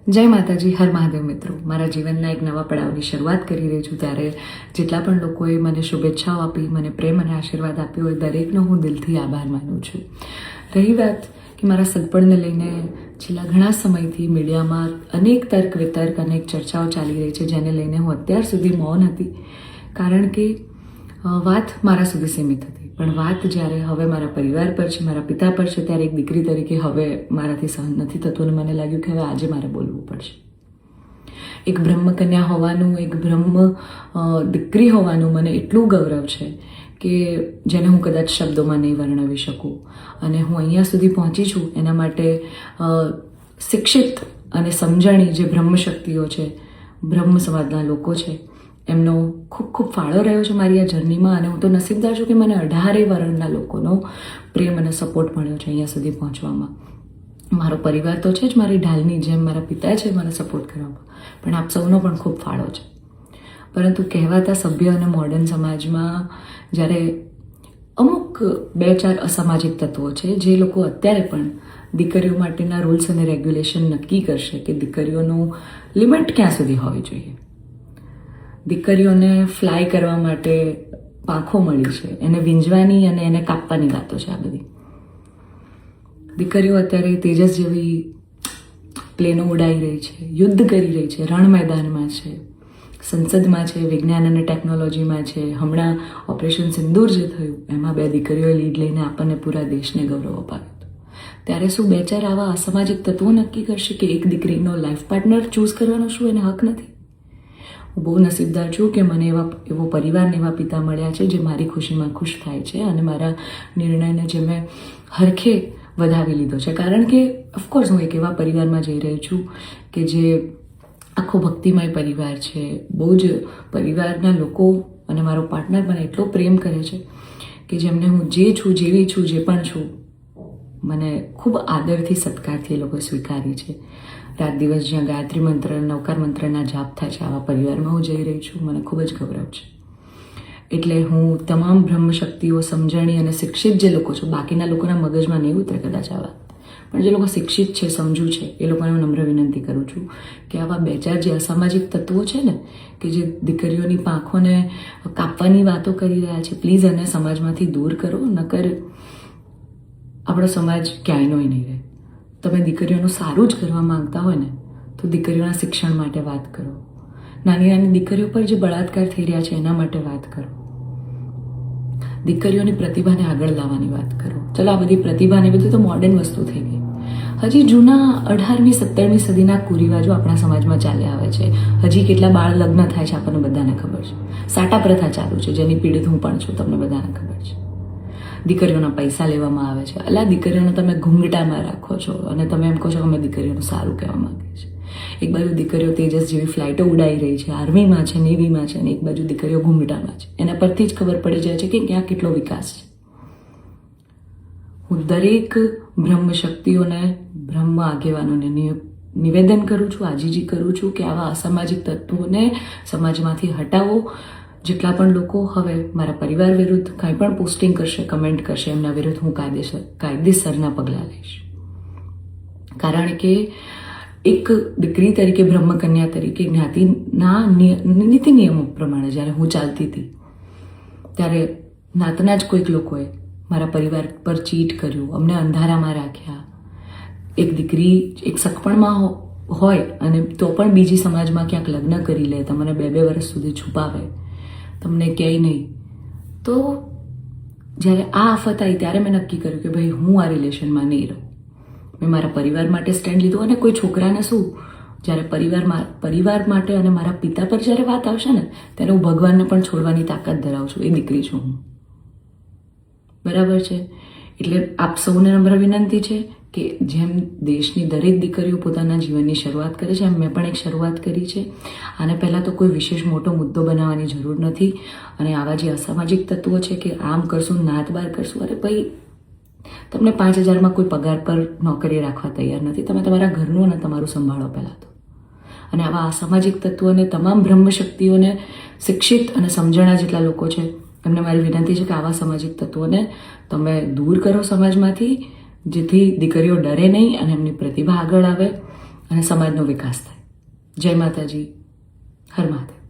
જય માતાજી, હર મહાદેવ મિત્રો. મારા જીવનના એક નવા પડાવની શરૂઆત કરી રહી છું ત્યારે જેટલા પણ લોકોએ મને શુભેચ્છાઓ આપી, મને પ્રેમ અને આશીર્વાદ આપ્યો હોય દરેકનો હું દિલથી આભાર માનું છું. રહી વાત કે મારા સગપણને લઈને છેલ્લા ઘણા સમયથી મીડિયામાં અનેક તર્ક વિતર્ક, અનેક ચર્ચાઓ ચાલી રહી છે, જેને લઈને હું અત્યાર સુધી મૌન હતી, કારણ કે વાત મારા સુધી સીમિત હતી. પણ વાત જ્યારે હવે મારા પરિવાર પર છે, મારા પિતા પર છે, ત્યારે એક દીકરી તરીકે હવે મારાથી સહન નથી થતું અને મને લાગ્યું કે હવે આજે મારે બોલવું પડશે. એક બ્રહ્મકન્યા હોવાનું, એક બ્રહ્મ દીકરી હોવાનું મને એટલું ગૌરવ છે કે જેને હું કદાચ શબ્દોમાં નહીં વર્ણવી શકું. અને હું અહીંયા સુધી પહોંચી છું એના માટે શિક્ષિત અને સમજણી જે બ્રહ્મશક્તિઓ છે, બ્રહ્મ સમાજના લોકો છે, એમનો ખૂબ ખૂબ ફાળો રહ્યો છે મારી આ જર્નીમાં. અને હું તો નસીબદાર છું કે મને 18 વર્ણના લોકોનો પ્રેમ અને સપોર્ટ મળ્યો છે અહીંયા સુધી પહોંચવામાં. મારો પરિવાર તો છે જ, મારી ઢાલની જેમ મારા પિતા છે મને સપોર્ટ કરવામાં, પણ આપ સૌનો પણ ખૂબ ફાળો છે. પરંતુ કહેવાતા સભ્ય અને મોડર્ન સમાજમાં જ્યારે અમુક 2-4 અસામાજિક તત્વો છે જે લોકો અત્યારે પણ દીકરીઓ માટેના રૂલ્સ અને રેગ્યુલેશન નક્કી કરશે કે દીકરીઓનું લિમિટ ક્યાં સુધી હોવી જોઈએ, દીકરીઓને ફ્લાય કરવા માટે પાંખો મળી છે, એને વીંજવાની અને એને કાપવાની વાતો છે. આ બધી દીકરીઓ અત્યારે તેજસ જેવી પ્લેનો ઉડાઈ રહી છે, યુદ્ધ કરી રહી છે, રણ મેદાનમાં છે, સંસદમાં છે, વિજ્ઞાન અને ટેકનોલોજીમાં છે. હમણાં ઓપરેશન સિંદૂર જે થયું એમાં 2 દીકરીઓએ લીડ લઈને આપણને પૂરા દેશને ગૌરવ અપાવ્યું હતું. ત્યારે શું 2-4 આવા અસામાજિક તત્વો નક્કી કરશે કે એક દીકરીનો લાઈફ પાર્ટનર ચૂઝ કરવાનો શું એને હક નથી? હું બહુ નસીબદાર છું કે મને એવો પરિવારને, એવા પિતા મળ્યા છે જે મારી ખુશીમાં ખુશ થાય છે અને મારા નિર્ણયને જે મેં હરખે વધાવી લીધો છે. કારણ કે ઓફકોર્સ હું એક એવા પરિવારમાં જઈ રહી છું કે જે આખો ભક્તિમય પરિવાર છે. બહુ જ પરિવારના લોકો અને મારો પાર્ટનર મને એટલો પ્રેમ કરે છે કે જેમને હું જે છું, જેવી છું, જે પણ છું, મને ખૂબ આદરથી, સત્કારથી એ લોકો સ્વીકારી છે. રાત દિવસ જ્યાં ગાયત્રી મંત્ર, નવકાર મંત્રના જાપ થાય છે, આવા પરિવારમાં હું જઈ રહી છું. મને ખૂબ જ ગૌરવ છે. એટલે હું તમામ બ્રહ્મશક્તિઓ, સમજણી અને શિક્ષિત જે લોકો છે, બાકીના લોકોના મગજમાં નહીં ઉતરે કદાચ આ વાત, પણ જે લોકો શિક્ષિત છે, સમજુ છે, એ લોકોને હું નમ્ર વિનંતી કરું છું કે આવા 2-4 જે અસામાજિક તત્વો છે ને, કે જે દીકરીઓની પાંખોને કાપવાની વાતો કરી રહ્યા છે, પ્લીઝ એને સમાજમાંથી દૂર કરો, નકર આપણો સમાજ ક્યાંયનો નહીં રહે. તમે દીકરીઓનું સારું જ કરવા માંગતા હોય ને તો દીકરીઓના શિક્ષણ માટે વાત કરો. નાની નાની દીકરીઓ પર જે બળાત્કાર થઈ રહ્યા છે એના માટે વાત કરો. દીકરીઓની પ્રતિભાને આગળ લાવવાની વાત કરો. ચલો, આ બધી પ્રતિભાને બધું તો મોડર્ન વસ્તુ થઈ ગઈ. હજી જૂના 18મી 17મી સદીના કુરિવાજો આપણા સમાજમાં ચાલ્યા આવે છે. હજી કેટલા બાળ લગ્ન થાય છે આપણને બધાને ખબર છે. સાટા પ્રથા ચાલુ છે જેની પીડિત હું પણ છું, તમને બધાને ખબર છે. દીકરીઓના પૈસા લેવામાં આવે છે. અલા, દીકરીઓને તમે ઘૂંઘટામાં રાખો છો અને તમે એમ કહો છો કે અમે દીકરીઓનું સારું કહેવા માંગીએ છીએ. એક બાજુ દીકરીઓ તેજસ જેવી ફ્લાઇટો ઉડાઈ રહી છે, આર્મીમાં છે, નેવીમાં છે, અને એક બાજુ દીકરીઓ ઘૂંઘટામાં છે. એના પરથી જ ખબર પડી જાય છે કે ક્યાં કેટલો વિકાસ છે. હું દરેક બ્રહ્મ શક્તિઓને, બ્રહ્મ આગેવાનોને નિવેદન કરું છું, આજીજી કરું છું કે આવા અસામાજિક તત્વોને સમાજમાંથી હટાવો. જેટલા પણ લોકો હવે મારા પરિવાર વિરુદ્ધ કાંઈ પણ પોસ્ટિંગ કરશે, કમેન્ટ કરશે, એમના વિરુદ્ધ હું કાયદેસરના પગલાં લઈશ. કારણ કે એક દીકરી તરીકે, બ્રહ્મકન્યા તરીકે, જ્ઞાતિના નીતિ નિયમો પ્રમાણે જ્યારે હું ચાલતી હતી ત્યારે નાતના જ કોઈક લોકોએ મારા પરિવાર પર ચીટ કર્યું, અમને અંધારામાં રાખ્યા. એક દીકરી એક સગપણમાં હોય અને તો પણ બીજી સમાજમાં ક્યાંક લગ્ન કરી લે, તમને 2-2 વર્ષ સુધી છુપાવે, તમને ક્યાંય નહીં. તો જ્યારે આ આફત આવી ત્યારે મેં નક્કી કર્યું કે ભાઈ હું આ રિલેશનમાં નહીં રહું. મેં મારા પરિવાર માટે સ્ટેન્ડ લીધું. અને કોઈ છોકરાને શું, જ્યારે પરિવાર માટે અને મારા પિતા પર જ્યારે વાત આવશે ને ત્યારે હું ભગવાનને પણ છોડવાની તાકાત ધરાવું છું. એ દીકરી છું હું, બરાબર છે? એટલે આપ સૌને નમ્ર વિનંતી છે કે જેમ દેશની દરેક દીકરીઓ પોતાના જીવનની શરૂઆત કરે છે, એમ મેં પણ એક શરૂઆત કરી છે. આને પહેલાં તો કોઈ વિશેષ મોટો મુદ્દો બનાવવાની જરૂર નથી. અને આવા જે અસામાજિક તત્વો છે કે આમ કરશું, નાત બાર કરશું, અરે ભાઈ, તમને 5,000માં કોઈ પગાર પર નોકરી રાખવા તૈયાર નથી. તમે તમારા ઘરનું અને તમારું સંભાળો પહેલાં તો. અને આવા અસામાજિક તત્વોને, તમામ બ્રહ્મશક્તિઓને, શિક્ષિત અને સમજણા જેટલા લોકો છે એમને મારી વિનંતી છે કે આવા સામાજિક તત્વોને તમે દૂર કરો સમાજમાંથી, જેથી દીકરીઓ ડરે નહીં અને એમની પ્રતિભા આગળ આવે અને સમાજનો વિકાસ થાય. જય માતાજી, હર મહાદેવ.